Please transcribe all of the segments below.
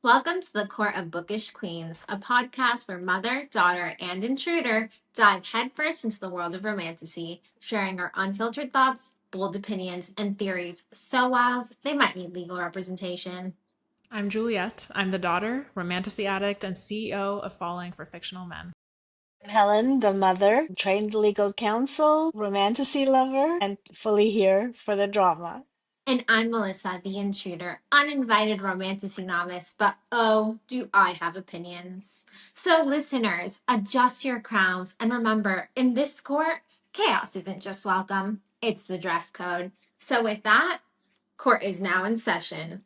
Welcome to the Court of Bookish Queens, a podcast where mother, daughter, and intruder dive headfirst into the world of romantasy, sharing our unfiltered thoughts, bold opinions, and theories so wild they might need legal representation. I'm Juliet. I'm the daughter, romantasy addict, and CEO of Falling for Fictional Men. I'm Helen, the mother, trained legal counsel, romantasy lover, and fully here for the drama. And I'm Melissa, the intruder, uninvited romantasy novice, but oh, do I have opinions. So, listeners, adjust your crowns and remember, in this court, chaos isn't just welcome, it's the dress code. So, with that, court is now in session.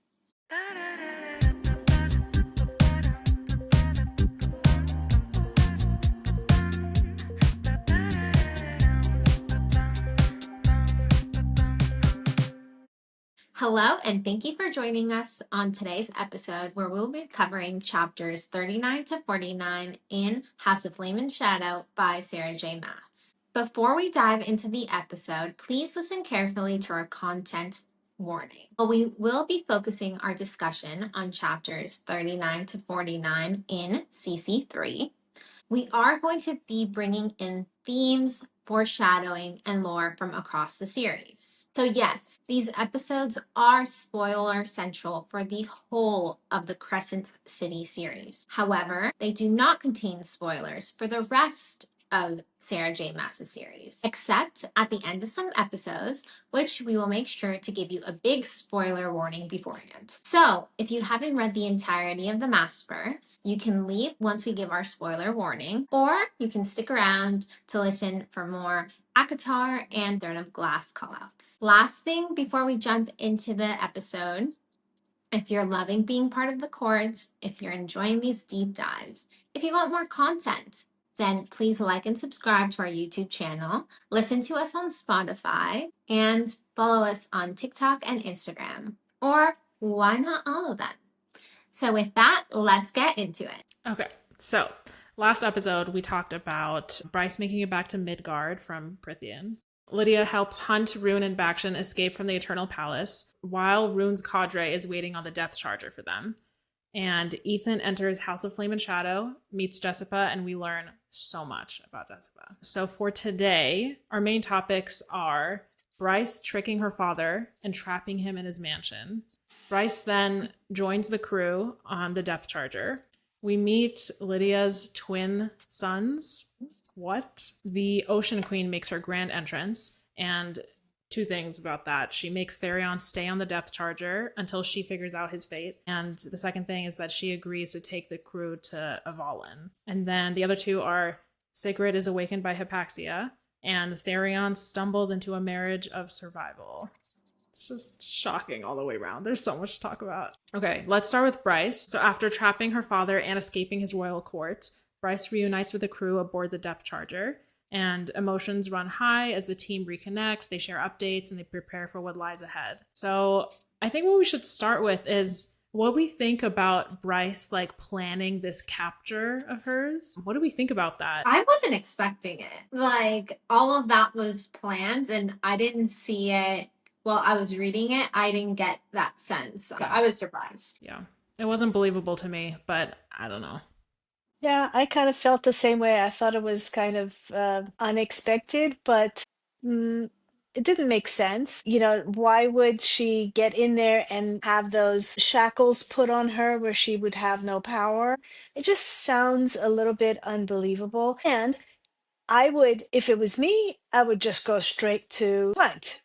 Hello, and thank you for joining us on today's episode where we'll be covering chapters 39 to 49 in House of Flame and Shadow by Sarah J Maas. Before we dive into the episode, please listen carefully to our content warning. We will be focusing our discussion on chapters 39 to 49 in CC3. We are going to be bringing in themes, foreshadowing, and lore from across the series. So yes, these episodes are spoiler central for the whole of the Crescent City series. However, they do not contain spoilers for the rest of Sarah J Maas' series, except at the end of some episodes, which we will make sure to give you a big spoiler warning beforehand. So, if you haven't read the entirety of the Maasverse, you can leave once we give our spoiler warning, or you can stick around to listen for more ACOTAR and Throne of Glass callouts. Last thing before we jump into the episode, if you're loving being part of the courts, if you're enjoying these deep dives, if you want more content, then please like and subscribe to our YouTube channel, listen to us on Spotify, and follow us on TikTok and Instagram. Or why not all of them? So with that, let's get into it. Okay, so last episode we talked about Bryce making it back to Midgard from Prithian. Lydia helps Hunt, Ruhn, and Bakshan escape from the Eternal Palace, while Ruhn's cadre is waiting on the Death Charger for them. And Ethan enters House of Flame and Shadow, meets Jessica, and we learn so much about Jessica. So for today, our main topics are Bryce tricking her father and trapping him in his mansion. Bryce then joins the crew on the Depth Charger. We meet Lydia's twin sons. What? The Ocean Queen makes her grand entrance, and two things about that. She makes Therion stay on the Depth Charger until she figures out his fate. And the second thing is that she agrees to take the crew to Avalon. And then the other two are Sigrid is awakened by Hypaxia, and Therion stumbles into a marriage of survival. It's just shocking all the way around. There's so much to talk about. Okay, let's start with Bryce. So after trapping her father and escaping his royal court, Bryce reunites with the crew aboard the Depth Charger, and emotions run high as the team reconnect, they share updates, and they prepare for what lies ahead. So I think what we should start with is what we think about Bryce planning this capture of hers. What do we think about that? I wasn't expecting it. All of that was planned, and I didn't see it while I was reading it. I didn't get that sense. So I was surprised. Yeah, it wasn't believable to me, but I don't know. Yeah, I kind of felt the same way. I thought it was kind of unexpected, but it didn't make sense. Why would she get in there and have those shackles put on her where she would have no power? It just sounds a little bit unbelievable. And I would, if it was me, I would just go straight to Hunt,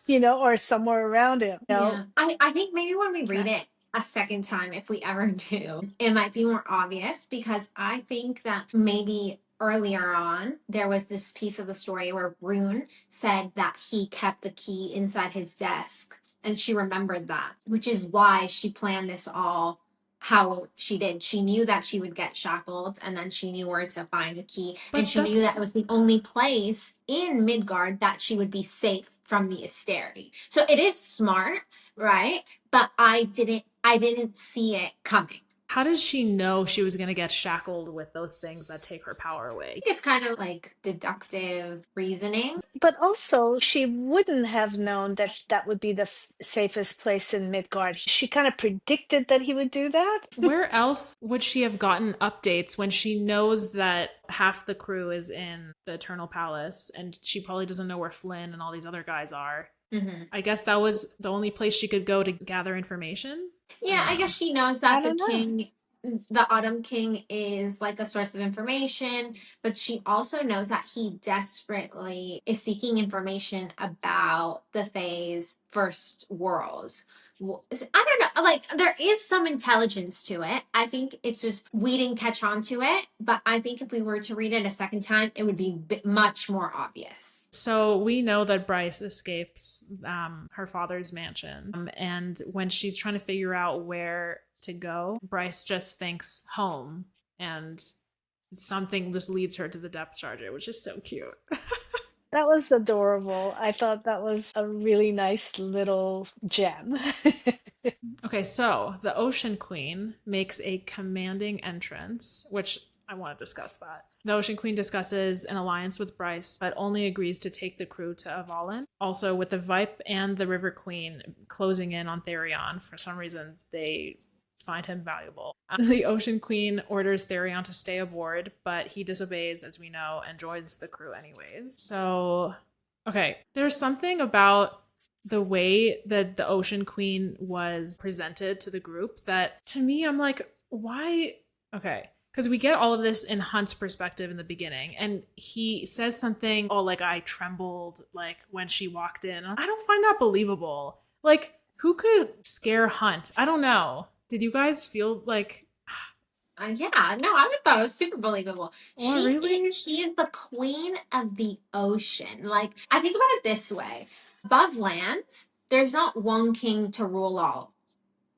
or somewhere around him. Yeah, I think maybe when we read it a second time, if we ever do, it might be more obvious, because I think that maybe earlier on there was this piece of the story where Ruhn said that he kept the key inside his desk and she remembered that, which is why she planned this all how she did. She knew that she would get shackled, and then she knew where to find a key, and she knew that it was the only place in Midgard that she would be safe from the Asteri. So it is smart, right? But I didn't see it coming. How does she know she was going to get shackled with those things that take her power away? It's kind of like deductive reasoning. But also, she wouldn't have known that that would be the safest place in Midgard. She kind of predicted that he would do that. Where else would she have gotten updates when she knows that half the crew is in the Eternal Palace and she probably doesn't know where Flynn and all these other guys are? Mm-hmm. I guess that was the only place she could go to gather information. Yeah, I guess she knows I that don't know. the Autumn King is like a source of information, but she also knows that he desperately is seeking information about the Fae's first worlds. I don't know, like there is some intelligence to it. I think it's just we didn't catch on to it, but I think if we were to read it a second time, it would be much more obvious. So we know that Bryce escapes her father's mansion. And when she's trying to figure out where to go, Bryce just thinks home. And something just leads her to the depth charger, which is so cute. That was adorable. I thought that was a really nice little gem. Okay, so the Ocean Queen makes a commanding entrance, which I want to discuss that. The Ocean Queen discusses an alliance with Bryce, but only agrees to take the crew to Avalon. Also, with the Vipe and the River Queen closing in on Therion, for some reason they find him valuable. The Ocean Queen orders Therion to stay aboard, but he disobeys, as we know, and joins the crew anyways. So, okay, there's something about the way that the Ocean Queen was presented to the group that to me, I'm like, why? Okay. Because we get all of this in Hunt's perspective in the beginning, and he says something, oh, like I trembled, like when she walked in. I don't find that believable. Like, who could scare Hunt? I don't know. Did you guys feel like? Yeah, no, I would thought it was super believable. Oh, really? She is the queen of the ocean. Like, I think about it this way: above land, there's not one king to rule all,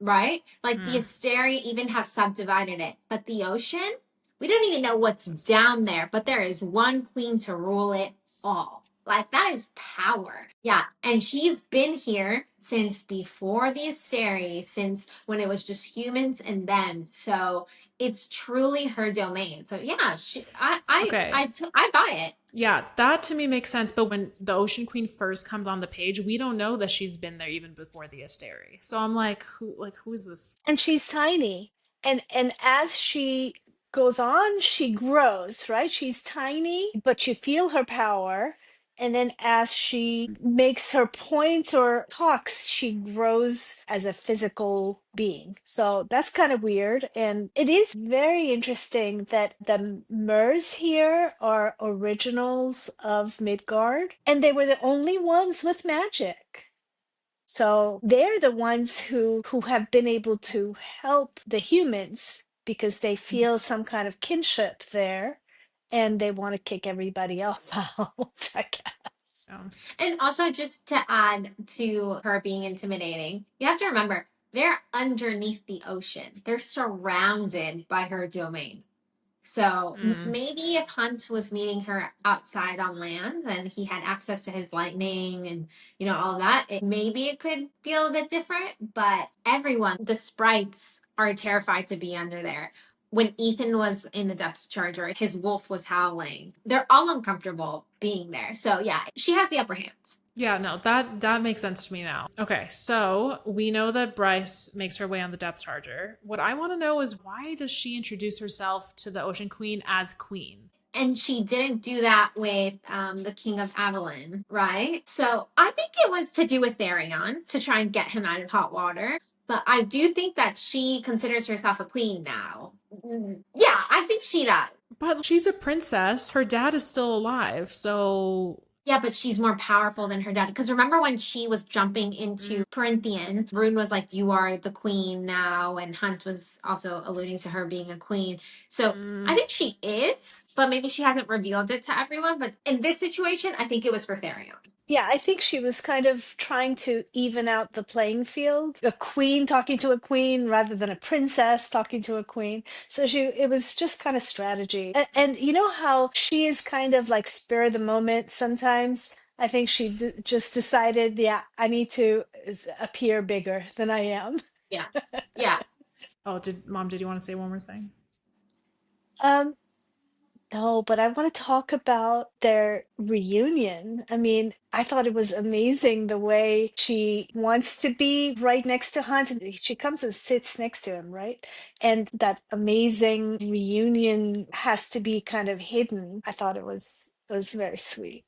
right? Like the Mm. Asteri even have subdivided it, but the ocean, we don't even know what's down there. But there is one queen to rule it all. Like that is power. Yeah, and she's been here since before the Asteri, since when it was just humans and them. So it's truly her domain. So yeah, Okay. I buy it. Yeah, that to me makes sense. But when the Ocean Queen first comes on the page, we don't know that she's been there even before the Asteri. So I'm like, who is this? And she's tiny. And as she goes on, she grows, right? She's tiny, but you feel her power. And then as she makes her point or talks, she grows as a physical being. So that's kind of weird. And it is very interesting that the Mers here are originals of Midgard, and they were the only ones with magic. So they're the ones who have been able to help the humans because they feel some kind of kinship there, and they want to kick everybody else out, I guess. Um, And also, just to add to her being intimidating, you have to remember they're underneath the ocean. They're surrounded by her domain. So mm. maybe if Hunt was meeting her outside on land and he had access to his lightning and all that, maybe it could feel a bit different. But everyone, the sprites, are terrified to be under there. When Ethan was in the depth charger, his wolf was howling. They're all uncomfortable being there. So yeah, she has the upper hand. Yeah, no, that makes sense to me now. Okay, so we know that Bryce makes her way on the depth charger. What I want to know is why does she introduce herself to the Ocean Queen as queen? And she didn't do that with the King of Avalon, right? So I think it was to do with Tharion to try and get him out of hot water. But I do think that she considers herself a queen now. Yeah, I think she does. But she's a princess. Her dad is still alive, so Yeah, but she's more powerful than her dad. Because remember when she was jumping into Corinthian, Ruhn was like, "You are the queen now," and Hunt was also alluding to her being a queen. So I think she is, but maybe she hasn't revealed it to everyone. But in this situation, I think it was for Therion. Yeah, I think she was kind of trying to even out the playing field. A queen talking to a queen rather than a princess talking to a queen. So it was just kind of strategy. And you know how she is kind of like spur of the moment sometimes? I think she just decided, yeah, I need to appear bigger than I am. Yeah. Yeah. Oh, did you want to say one more thing? Um, no, but I want to talk about their reunion. I mean, I thought it was amazing the way she wants to be right next to Hunt. And she comes and sits next to him, right? And that amazing reunion has to be kind of hidden. I thought it was very sweet.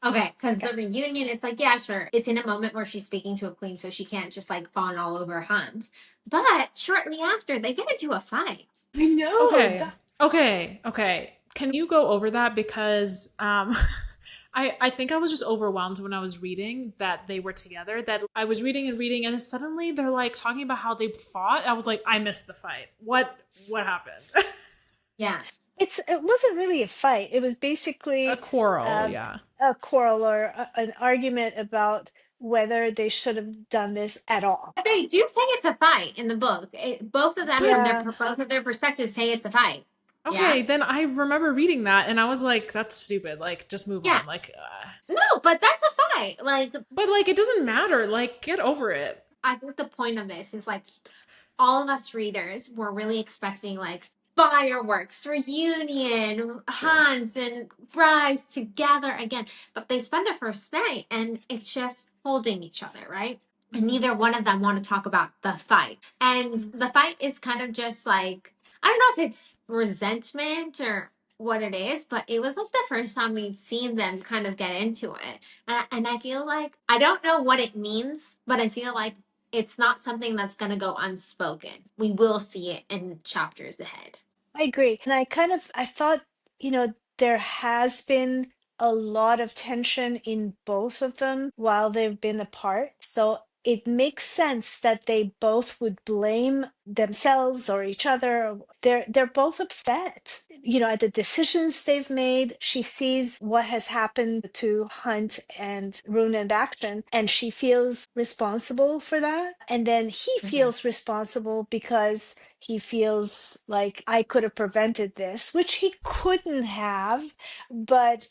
Okay, because Yeah. the reunion, it's like, yeah, sure. It's in a moment where she's speaking to a queen, so she can't just like fawn all over Hunt. But shortly after, they get into a fight. I know Okay. that. Okay. Can you go over that? Because I think I was just overwhelmed when I was reading that they were together. That I was reading and reading, and then suddenly they're like talking about how they fought. I was like, I missed the fight. What happened? Yeah. It wasn't really a fight. It was A basically quarrel, um, yeah. a quarrel or an argument about whether they should have done this at all. But they do say it's a fight in the book. Both of them, from But their Yeah, both of their perspectives, say it's a fight. Yeah. okay, then I remember reading that, and I was like, that's stupid. Like, just move Yeah. on. Like, No, but that's a fight. Like, but like, it doesn't matter. Like, get over it. I think the point of this is like all of us readers were really expecting like fireworks, reunion, True. Hans and Bryce together again. But they spend their first night and it's just holding each other, right? And mhm, neither one of them want to talk about the fight. And mhm. the fight is kind of just like, I don't know if it's resentment or what it is, but it was like the first time we've seen them kind of get into it. And I feel like, I don't know what it means, but I feel like it's not something that's going to go unspoken. We will see it in chapters ahead. I agree. And I thought, there has been a lot of tension in both of them while they've been apart. So it makes sense that they both would blame themselves or each other. They're both upset, at the decisions they've made. She sees what has happened to Hunt and Ruhn and Action, and she feels responsible for that. And then he Mhm. feels responsible because he feels like I could have prevented this, which he couldn't have, but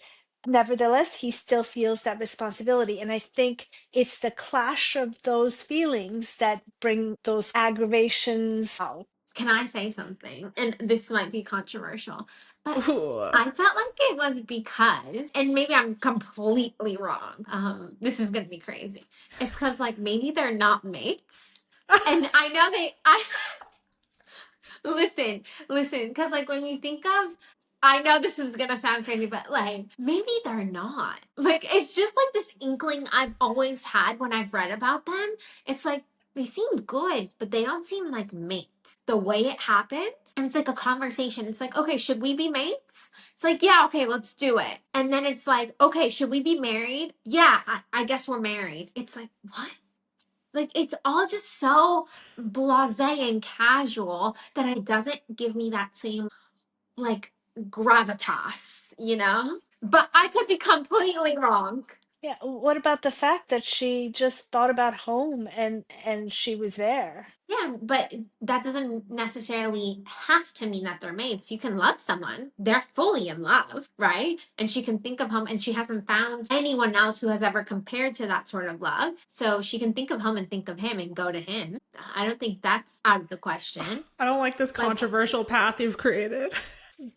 nevertheless, he still feels that responsibility. And I think it's the clash of those feelings that bring those aggravations out. Can I say something? And this might be controversial, but Ooh. I felt like it was because, and maybe I'm completely wrong. This is gonna be crazy. It's because like maybe they're not mates, and I know I listen, because like when you think of, I know this is gonna sound crazy, but like maybe they're not. Like it's just like this inkling I've always had when I've read about them. It's like they seem good, but they don't seem like mates. The way it happened, it was like a conversation. It's like, okay, should we be mates? It's like, yeah, okay, let's do it. And then it's like, okay, should we be married? Yeah, I guess we're married. It's like, what? Like it's all just so blasé and casual that it doesn't give me that same like gravitas, you know? But I could be completely wrong. Yeah, what about the fact that she just thought about home and she was there? Yeah, but that doesn't necessarily have to mean that they're mates. You can love someone, they're fully in love, right? And she can think of home, and she hasn't found anyone else who has ever compared to that sort of love. So she can think of home and think of him and go to him. I don't think that's out of the question. I don't like this Like, controversial path you've created,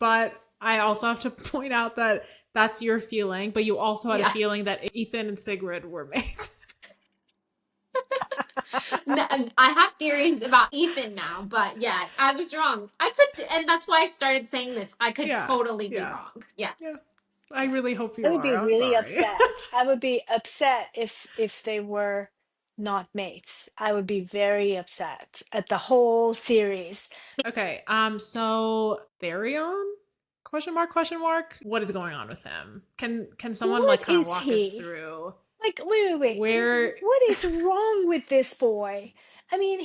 but I also have to point out that that's your feeling, but you also had a yeah. feeling that Ethan and Sigrid were mates. No, I have theories about Ethan now, but yeah, I was wrong. I could, and that's why I started saying this. I could Yeah, totally be yeah, wrong. Yeah. yeah. I really hope I you would be are. I'm really sorry. upset. I would be upset if they were not mates. I would be very upset at the whole series. Okay, so Therion? Question mark, question mark. What is going on with him? Can someone like What kind of is walk us he? through Like, wait. where What is wrong with this boy? I mean,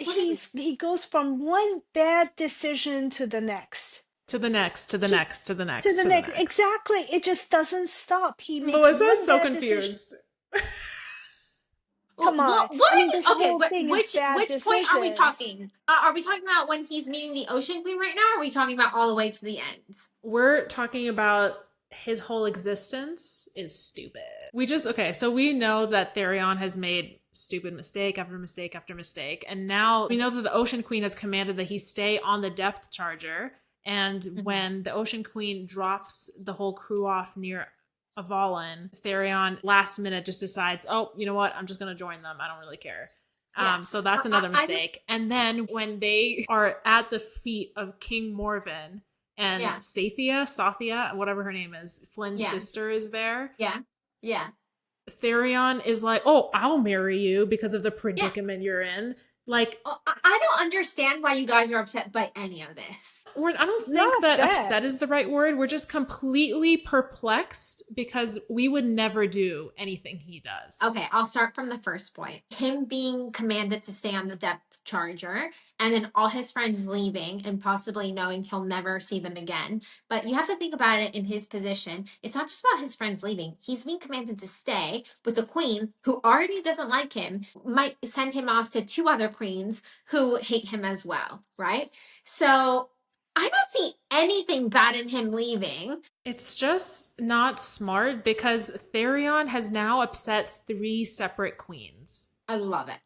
What is he goes from one bad decision to the next. to the next, to the He next, to the to next, the to the next. next? Exactly. It just doesn't stop. He makes Melissa is one so bad decision. confused. Come on. I mean, this okay, whole but thing is bad which point are we decisions. talking? Are we talking about when he's meeting the Ocean Queen right now? Or are we talking about all the way to the end? We're talking about his whole existence is stupid. We just okay, so we know that Therion has made stupid mistake after mistake after mistake. And now we know that the Ocean Queen has commanded that he stay on the depth charger. And when the Ocean Queen drops the whole crew off near Avalon, Therion last minute just decides, oh, you know what? I'm just going to join them. I don't really care. Yeah. So that's another mistake. And then when they are at the feet of King Morven and Sathia, whatever her name is, Flynn's sister is there. Yeah. Yeah. Therion is like, oh, I'll marry you because of the predicament you're in. Like, I don't understand why you guys are upset by any of this. I don't think that upset is the right word. We're just completely perplexed because we would never do anything he does. Okay, I'll start from the first point. Him being commanded to stay on the depth charger and then all his friends leaving and possibly knowing he'll never see them again. But you have to think about it in his position. It's not just about his friends leaving. He's being commanded to stay with the queen who already doesn't like him, might send him off to 2 other queens who hate him as well, right? So I don't see anything bad in him leaving. It's just not smart because Therion has now upset 3 separate queens. I love it.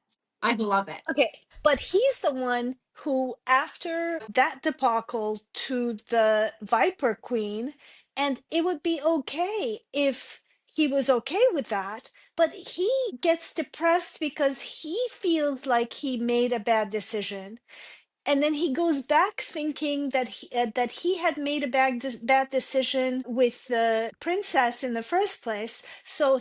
I love it. Okay, but he's the one who, after that debacle to the Viper Queen, and it would be okay if he was okay with that, but he gets depressed because he feels like he made a bad decision. And then he goes back thinking that he had made a bad decision with the princess in the first place. So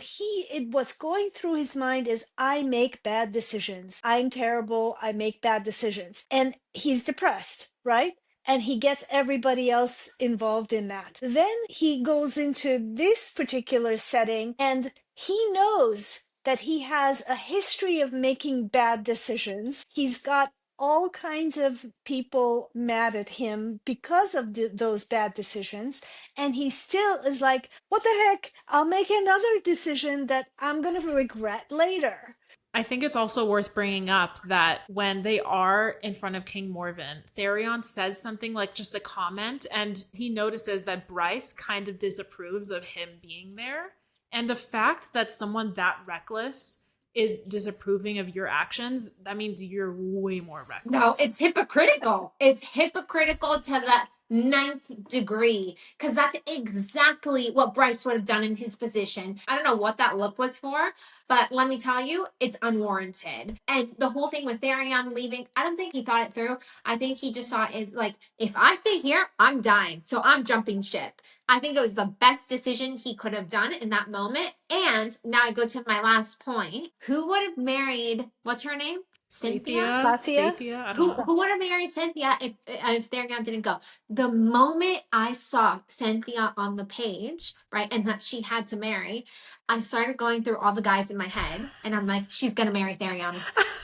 what's going through his mind is, I make bad decisions. I'm terrible. I make bad decisions. And he's depressed, right? And he gets everybody else involved in that. Then he goes into this particular setting and he knows that he has a history of making bad decisions. He's got all kinds of people mad at him because of those bad decisions. And he still is like, what the heck? I'll make another decision that I'm going to regret later. I think it's also worth bringing up that when they are in front of King Morven, Therion says something like just a comment, and he notices that Bryce kind of disapproves of him being there. And the fact that someone that reckless is disapproving of your actions, that means you're way more reckless. No, it's hypocritical. It's hypocritical to the 9th degree, because that's exactly what Bryce would have done in his position. I don't know what that look was for, but let me tell you, it's unwarranted. And the whole thing with Therion leaving, I don't think he thought it through. I think he just saw it like, if I stay here, I'm dying. So I'm jumping ship. I think it was the best decision he could have done in that moment. And now I go to my last point. Who would have married, what's her name? Sathia. Who would have married Cynthia if Therion didn't go? The moment I saw Cynthia on the page, right, and that she had to marry, I started going through all the guys in my head, and I'm like, she's gonna marry Therion.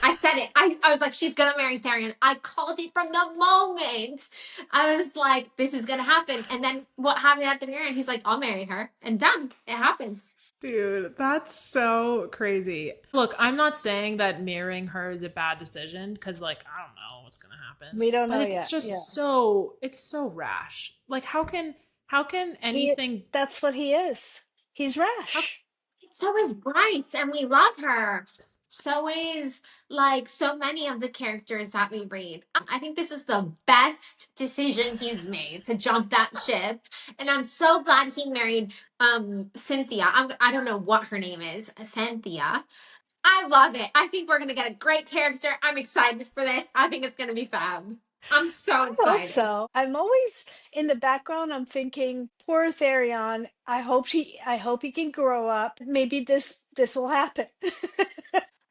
I said it. I was like, she's gonna marry Therion. I called it from the moment. I was like, this is gonna happen. And then what happened at the mirror? And he's like, I'll marry her, and done. It happens. Dude, that's so crazy. Look, I'm not saying that marrying her is a bad decision because, like, I don't know what's gonna happen. We don't know yet. But it's just it's so rash. Like, how can anything? That's what he is. He's rash. So is Bryce, and we love her. So is like so many of the characters that we read. I think this is the best decision he's made to jump that ship, and I'm so glad he married Cynthia. I don't know what her name is, Cynthia. I love it. I think we're gonna get a great character. I'm excited for this. I think it's gonna be fab. I'm so excited. I hope so. I'm always in the background. I'm thinking, poor Therion. I hope he can grow up. Maybe this will happen.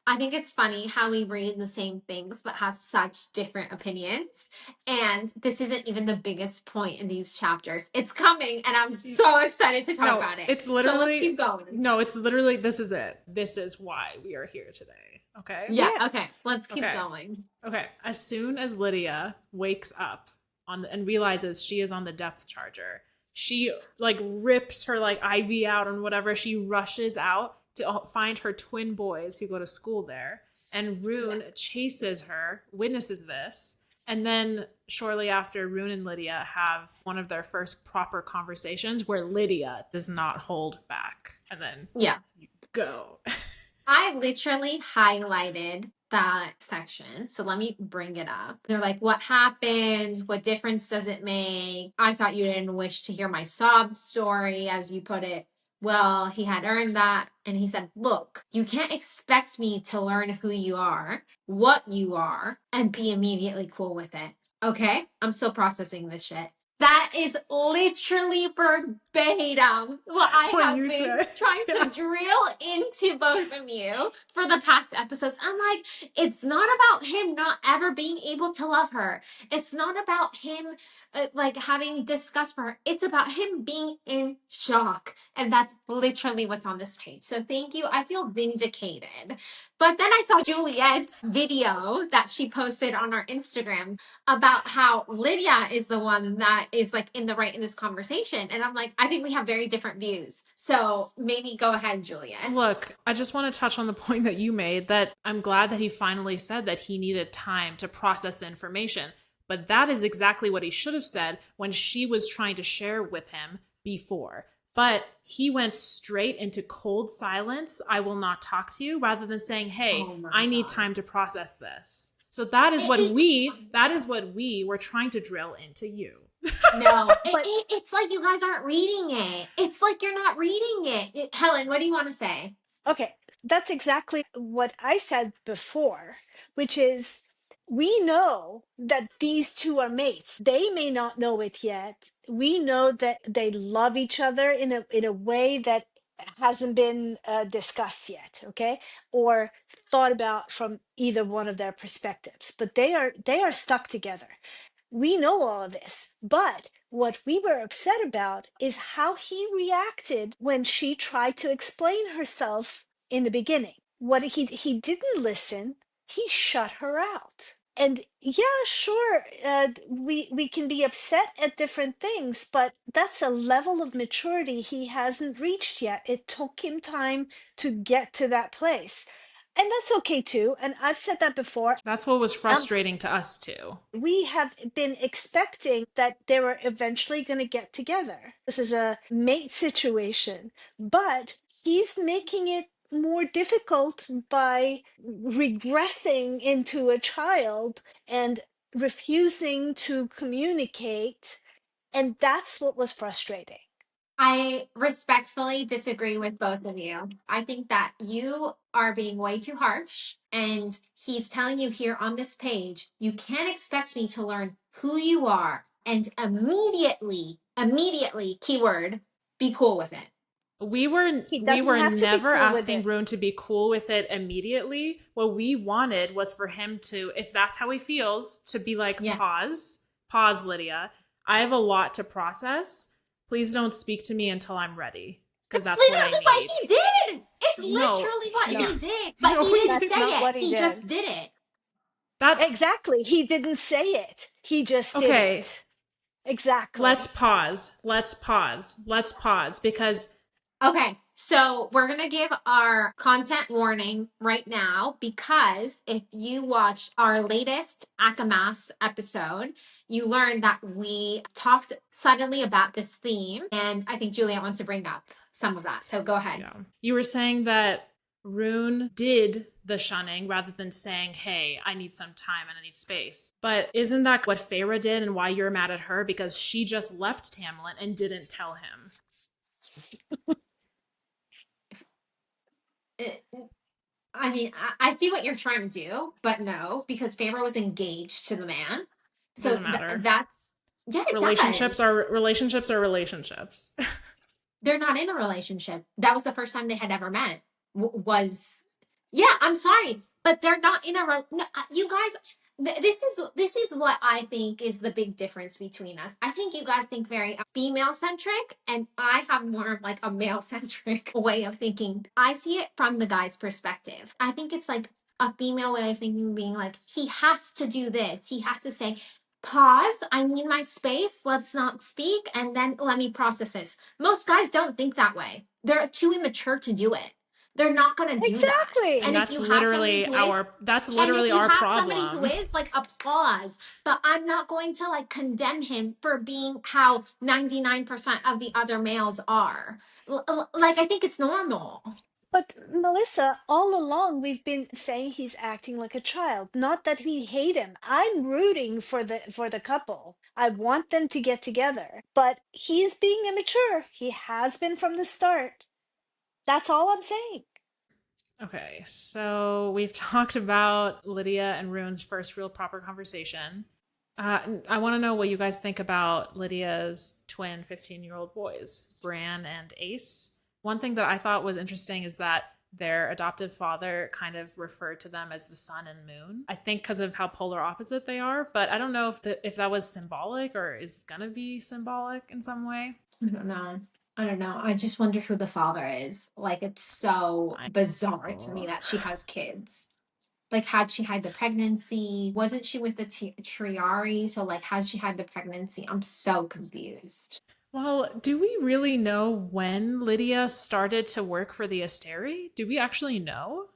I think it's funny how we read the same things but have such different opinions. And this isn't even the biggest point in these chapters. It's coming, and I'm so excited to talk about it. It's literally, so let's keep going. No, it's literally, this is it. This is why we are here today. Okay? Yeah. Okay. Let's keep going. Okay. As soon as Lydia wakes up and realizes she is on the depth charger, she like rips her like IV out and whatever. She rushes out to find her twin boys who go to school there. And Ruhn chases her, witnesses this. And then shortly after, Ruhn and Lidia have one of their first proper conversations where Lydia does not hold back. And then you go. I literally highlighted that section. So let me bring it up. They're like, what happened? What difference does it make? I thought you didn't wish to hear my sob story, as you put it. Well, he had earned that. And he said, look, you can't expect me to learn who you are, what you are, and be immediately cool with it. Okay? I'm still processing this shit. That is literally verbatim what I What have you been said. trying to drill into both of you for the past episodes. I'm like, it's not about him not ever being able to love her. It's not about him like having disgust for her. It's about him being in shock. And that's literally what's on this page. So thank you. I feel vindicated. But then I saw Juliet's video that she posted on our Instagram about how Lydia is the one that is like in the right in this conversation. And I'm like, I think we have very different views. So maybe go ahead, Julia. Look, I just want to touch on the point that you made, that I'm glad that he finally said that he needed time to process the information. But that is exactly what he should have said when she was trying to share with him before. But he went straight into cold silence. I will not talk to you, rather than saying, hey, I need time to process this. So that is what we were trying to drill into you. No, it's like you guys aren't reading it. It's like you're not reading it. Helen, what do you want to say? Okay, that's exactly what I said before, which is we know that these two are mates. They may not know it yet. We know that they love each other in a way that hasn't been discussed yet, okay, or thought about from either one of their perspectives. But they are stuck together. We know all of this, but what we were upset about is how he reacted when she tried to explain herself in the beginning. What he didn't listen, he shut her out. And yeah, sure, we can be upset at different things, but that's a level of maturity he hasn't reached yet. It took him time to get to that place, and that's okay too. And I've said that before. That's what was frustrating to us too. We have been expecting that they were eventually going to get together. This is a mate situation, but he's making it more difficult by regressing into a child and refusing to communicate. And that's what was frustrating. I respectfully disagree with both of you. I think that you are being way too harsh, and he's telling you here on this page, you can't expect me to learn who you are and immediately, keyword, be cool with it. We were He doesn't have to be never cool with asking it. Ruhn to be cool with it immediately. What we wanted was for him to, if that's how he feels, to be like, Yeah. pause, Lydia. I have a lot to process. Please don't speak to me until I'm ready, because that's what I Literally need. what he did. It's No, literally what no. he did. But No, he he didn't did say not it. what he He did. just did it. That Exactly. He didn't say it. He just did okay. it. Exactly. Let's pause, because Okay, so we're going to give our content warning right now, because if you watched our latest Akamaths episode, you learned that we talked suddenly about this theme, and I think Juliet wants to bring up some of that. So go ahead. yeah. You were saying that Ruhn did the shunning rather than saying, hey, I need some time and I need space. But isn't that what Feyre did, and why you're mad at her? Because she just left Tamlin and didn't tell him. I mean, I see what you're trying to do, but no, because Feyre was engaged to the man. So Doesn't matter. that's, yeah, it relationships does. are relationships. They're not in a relationship. That was the first time they had ever met. Was Yeah, I'm sorry, but they're not in a no, you guys. This is what I think is the big difference between us. I think you guys think very female centric, and I have more of like a male centric way of thinking. I see it from the guy's perspective. I think it's like a female way of thinking, being like, he has to do this. He has to say, pause, I need my space, let's not speak, and then let me process this. Most guys don't think that way. They're too immature to do it. They're not going to do Exactly. that. And that's literally our somebody who problem. is, like, applause, but I'm not going to like condemn him for being how 99% of the other males are. Like, I think it's normal. But Melissa, all along we've been saying he's acting like a child. Not that we hate him. I'm rooting for the couple. I want them to get together. But he's being immature. He has been from the start. That's all I'm saying. Okay, so we've talked about Lydia and Ruhn's first real proper conversation. I want to know what you guys think about Lydia's twin 15-year-old boys, Bran and Ace. One thing that I thought was interesting is that their adoptive father kind of referred to them as the sun and moon. I think because of how polar opposite they are, but I don't know if that was symbolic or is gonna be symbolic in some way. I don't know. I don't know. I just wonder who the father is. Like, it's so bizarre to me that she has kids. Like, had she had the pregnancy? Wasn't she with the Triari? So, like, had she had the pregnancy? I'm so confused. Well, do we really know when Lydia started to work for the Asteri? Do we actually know?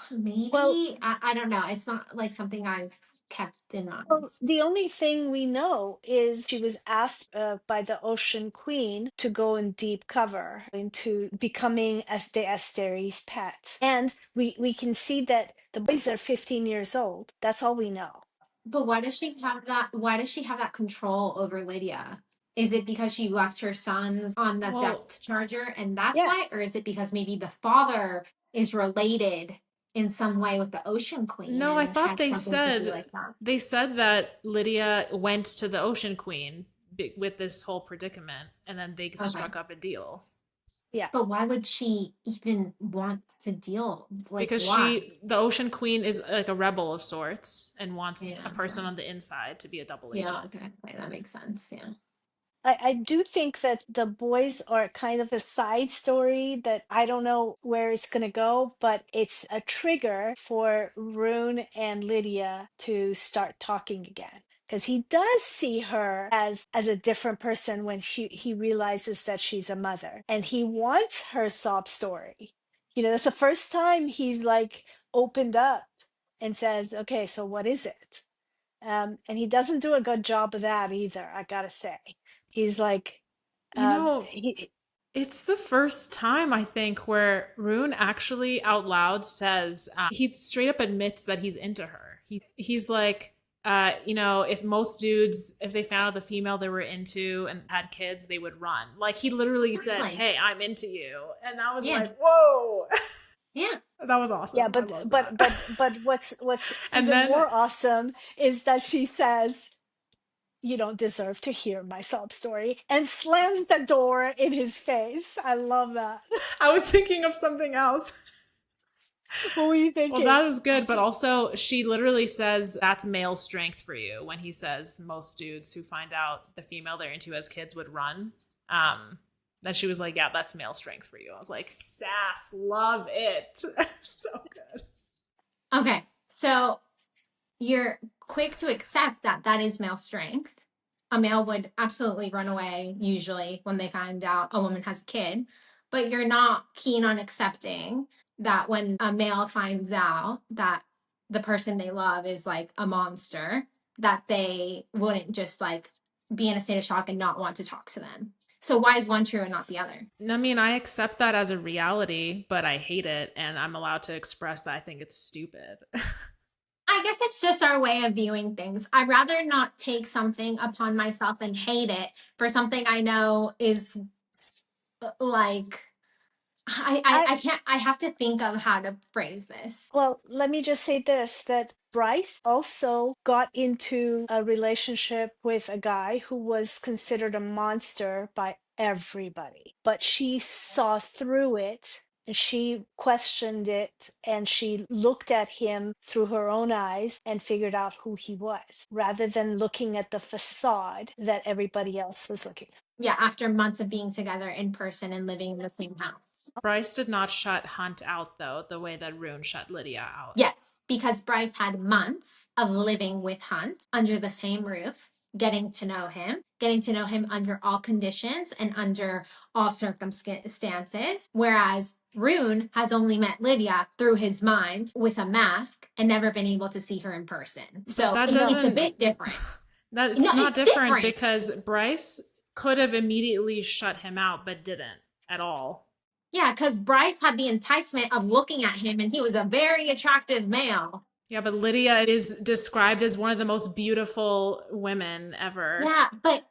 Maybe. Well, I don't know. It's not like something I've kept in mind. the only thing we know is she was asked by the Ocean Queen to go in deep cover into becoming as the Asteri's pet. And we can see that the boys are 15 years old. That's all we know. But why does she have that? Why does she have that control over Lydia? Is it because she left her sons on the Well, depth charger and that's why? Or Yes. is it because maybe the father is related in some way with the Ocean Queen no, I and thought has something to do like that? they said that Lydia went to the Ocean Queen with this whole predicament, and then they Okay. struck up a deal Yeah. But why would she even want to deal? Like, because why? the Ocean Queen is like a rebel of sorts and wants Yeah, a person on the inside to be a double yeah, agent. okay. Right, that makes sense. Yeah. I do think that the boys are kind of a side story that I don't know where it's going to go, but it's a trigger for Ruhn and Lydia to start talking again. Because he does see her as a different person when he realizes that she's a mother. And he wants her sob story. You know, that's the first time he's like opened up and says, okay, so what is it? And he doesn't do a good job of that either, I gotta say. He's like, You know, he, it's the first time I think where Ruhn actually out loud says he straight up admits that he's into her. He's like, if most dudes, if they found out the female they were into and had kids, they would run. Like he literally said, Exactly. "Hey, I'm into you," and that was Yeah. like, "Whoa." Yeah. That was awesome. yeah, I but love but that. but but what's And even then more awesome is that she says, "You don't deserve to hear my sob story," and slams the door in his face. I love that. I was thinking of something else. What were you Well, thinking? that was I good, but think also she literally says that's male strength for you when he says most dudes who find out the female they're into as kids would run. Then she was like, "Yeah, that's male strength for you." I was like, "Sass, love it, so good." okay. So you're quick to accept that that is male strength. A male would absolutely run away usually when they find out a woman has a kid, but you're not keen on accepting that when a male finds out that the person they love is like a monster, that they wouldn't just like be in a state of shock and not want to talk to them. So why is one true and not the other? I mean, I accept that as a reality, but I hate it, and I'm allowed to express that I think it's stupid. I guess it's just our way of viewing things. I'd rather not take something upon myself and hate it for something I know is like I can't I have to think of how to phrase this. Well, let me just say this that Bryce also got into a relationship with a guy who was considered a monster by everybody, but she saw through it and she questioned it and she looked at him through her own eyes and figured out who he was rather than looking at the facade that everybody else was looking at. Yeah, after months of being together in person and living in the same house. Bryce did not shut Hunt out, though, the way that Ruhn shut Lydia out. Yes, because Bryce had months of living with Hunt under the same roof, getting to know him under all conditions and under all circumstances. Whereas Ruhn has only met Lydia through his mind with a mask and never been able to see her in person. But So that it's a doesn't. bit different. That No, it's not it's different different. because Bryce could have immediately shut him out, but didn't at all. Yeah, because Bryce had the enticement of looking at him, and he was a very attractive male. Yeah, but Lydia is described as one of the most beautiful women ever. Yeah, but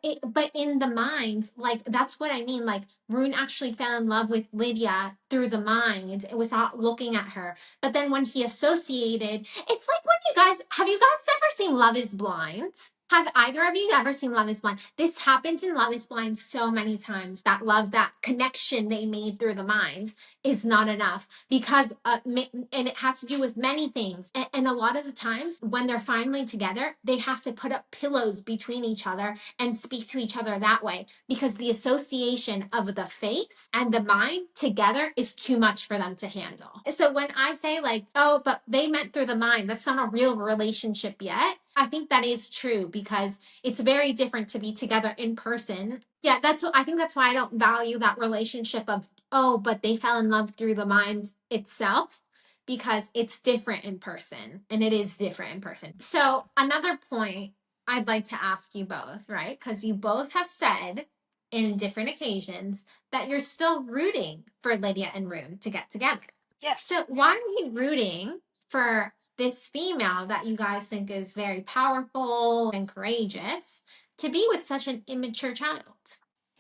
in the mind, like that's what I mean. Like Ruhn actually fell in love with Lydia through the mind without looking at her. But then when he associated, it's like when you guys ever seen Love is Blind? Have either of you ever seen Love is Blind? This happens in Love is Blind so many times. That love, that connection they made through the mind is not enough because and it has to do with many things, and a lot of the times when they're finally together they have to put up pillows between each other and speak to each other that way because the association of the face and the mind together is too much for them to handle. So when I say like, oh, but they met through the mind, that's not a real relationship yet, I think that is true because it's very different to be together in person. Yeah, I think that's why I don't value that relationship of, oh, but they fell in love through the mind itself because it's different in person and it is different in person. So, another point I'd like to ask you both, right? Because you both have said in different occasions that you're still rooting for Lydia and Ruhn to get together. Yes. So, why are you rooting for this female that you guys think is very powerful and courageous to be with such an immature child?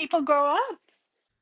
People grow up.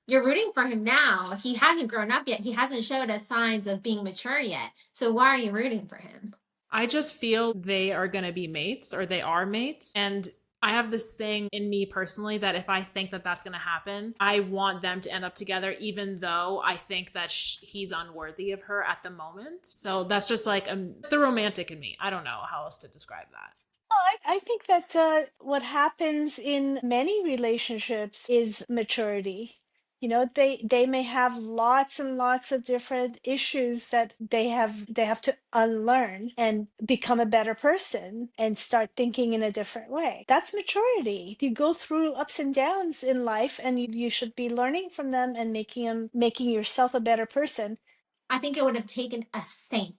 You're rooting for him now. He hasn't grown up yet. He hasn't showed us signs of being mature yet. So why are you rooting for him? I just feel they are going to be mates, or they are mates. And I have this thing in me personally that if I think that that's going to happen, I want them to end up together, even though I think that he's unworthy of her at the moment. So that's just like the romantic in me. I don't know how else to describe that. Well, I think that what happens in many relationships is maturity. They may have lots and lots of different issues that they have to unlearn and become a better person and start thinking in a different way. That's maturity. You go through ups and downs in life, and you should be learning from them and making yourself a better person. I think it would have taken a saint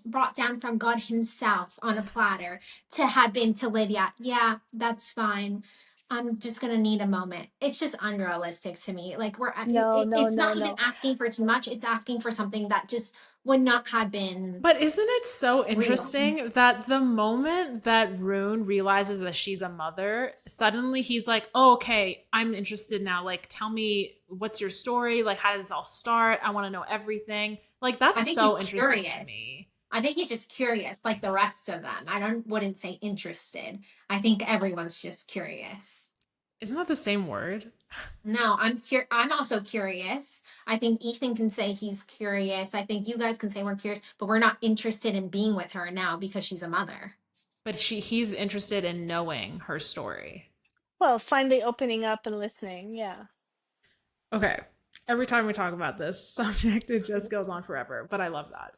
brought down from God himself on a platter to have been to Lydia. Yeah, that's fine. I'm just gonna need a moment. It's just unrealistic to me. Like No, no, it's no, not even no. asking for too much. It's asking for something that just would not have been But isn't it so real. interesting that the moment that Ruhn realizes that she's a mother, suddenly he's like, oh, okay, I'm interested now. Like, tell me, what's your story? Like, how did this all start? I want to know everything. Like, I that's think he's so interesting to curious. me. I think he's just curious, like the rest of them. Wouldn't say interested. I think everyone's just curious. Isn't that the same word? No, I'm also curious. I think Ethan can say he's curious. I think you guys can say we're curious, but we're not interested in being with her now because she's a mother. But he's interested in knowing her story. Well, finally opening up and listening. Yeah. Okay. Every time we talk about this subject, it just goes on forever, but I love that.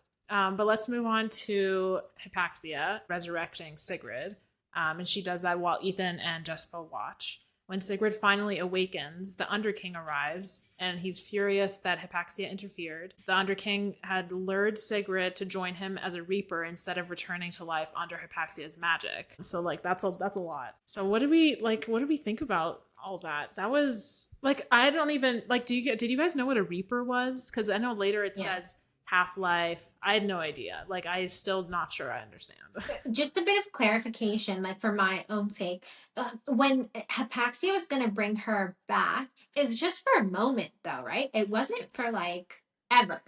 But let's move on to Hypaxia resurrecting Sigrid. And she does that while Ethan and Jessica watch. When Sigrid finally awakens, the Underking arrives, and he's furious that Hypaxia interfered. The Underking had lured Sigrid to join him as a reaper instead of returning to life under Hypaxia's magic. So like that's a lot. So what do we think about all that? That was like, I don't even like, did you guys know what a reaper was? Because I know later it says half-life. I had no idea. Like, I still not sure I understand. Just a bit of clarification, like for my own sake, when Hypaxia was going to bring her back, it's just for a moment, though, right? It wasn't for like ever.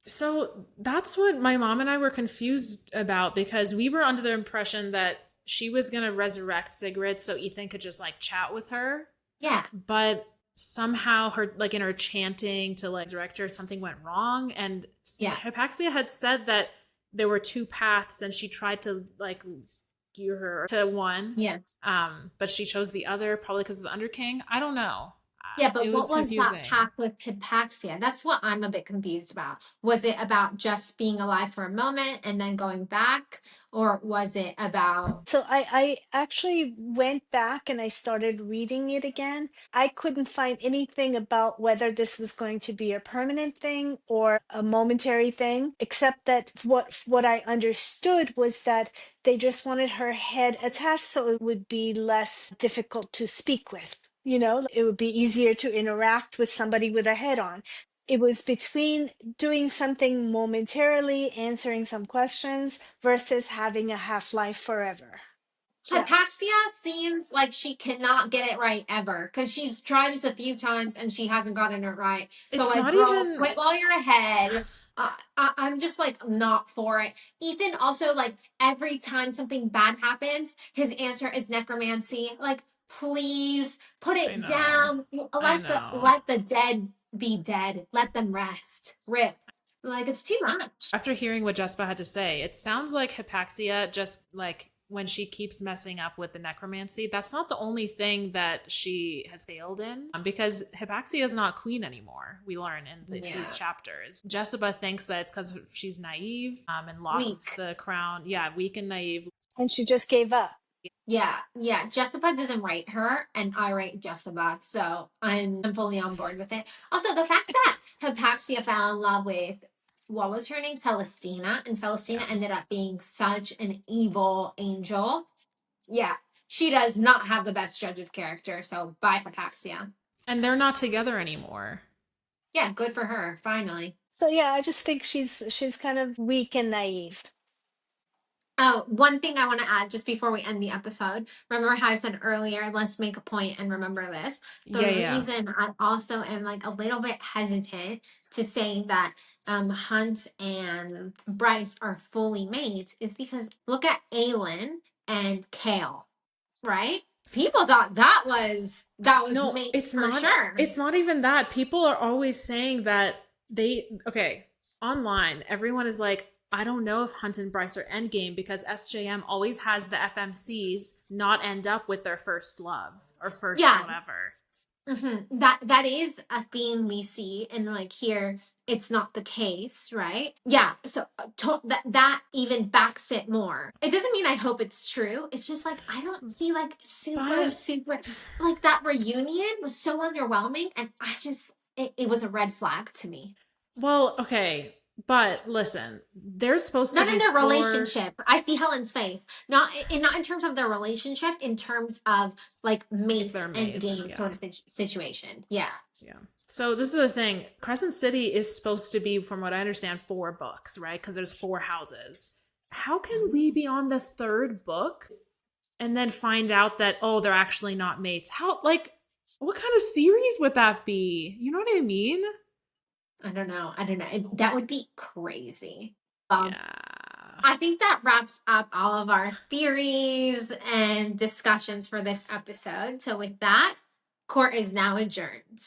So that's what my mom and I were confused about, because we were under the impression that she was going to resurrect Sigrid so Ethan could just like chat with her. Yeah. But somehow her, like in her chanting to like resurrect her, something went wrong. And Hypaxia had said that there were two paths and she tried to like gear her to one. Yeah. But she chose the other, probably because of the Underking. I don't know. Yeah, but It what was confusing. that path with Hypaxia? That's what I'm a bit confused about. Was it about just being alive for a moment and then going back? Or was it about... So I actually went back and I started reading it again. I couldn't find anything about whether this was going to be a permanent thing or a momentary thing, except that what I understood was that they just wanted her head attached so it would be less difficult to speak with. It would be easier to interact with somebody with a head on. it was between doing something momentarily, answering some questions, versus having a half-life forever. Yeah. Hypaxia seems like she cannot get it right ever because she's tried this a few times and she hasn't gotten it right. So, It's like, not girl, even. quit while you're ahead. I'm just like not for it. Ethan also, like, every time something bad happens, his answer is necromancy. Like, please put I it know. down. I Let the know. let the dead be dead. Let them rest. Rip. Like, it's too much. After hearing what Jespa had to say, it sounds like Hypaxia just like when she keeps messing up with the necromancy, that's not the only thing that she has failed in. Because Hypaxia is not queen anymore, we learn in these Yeah. chapters. Jessica thinks that it's because she's naive and lost Weak. the crown. Yeah, weak and naive. And she just gave up. Yeah. Jessica doesn't rate her, and I rate Jessica, so I'm fully on board with it. Also, the fact that Hypaxia fell in love with what was her name, Celestina, and Celestina Yeah. ended up being such an evil angel. Yeah, she does not have the best judge of character. So bye, Hypaxia. And they're not together anymore. Yeah, good for her. Finally. So yeah, I just think she's kind of weak and naive. Oh, one thing I want to add just before we end the episode. Remember how I said earlier, let's make a point and remember this. The Yeah. reason I also am like a little bit hesitant to say that Hunt and Bryce are fully mates is because look at Aelin and Kale, right? People thought that was No, mates it's for not. sure. It's not even that. People are always saying that okay, online, everyone is like, I don't know if Hunt and Bryce are endgame because SJM always has the FMCs not end up with their first love or first Yeah, whatever. that is a theme we see, and like here it's not the case, right? Yeah, so that even backs it more. It doesn't mean I hope it's true. It's just like I don't see like But super like that reunion was so underwhelming, and I just it was a red flag to me. well, okay, but listen, there's supposed to Not in be their four relationship. I see Helen's face. Not in terms of their relationship, in terms of like if mates they're and mates. game Yeah. sort of situation. Yeah. Yeah. So this is the thing. Crescent City is supposed to be, from what I understand, 4 books, right? Because there's 4 houses. How can we be on the 3rd book and then find out that, oh, they're actually not mates? How, like, what kind of series would that be? You know what I mean? I don't know. That would be crazy. Yeah. I think that wraps up all of our theories and discussions for this episode. So with that, court is now adjourned.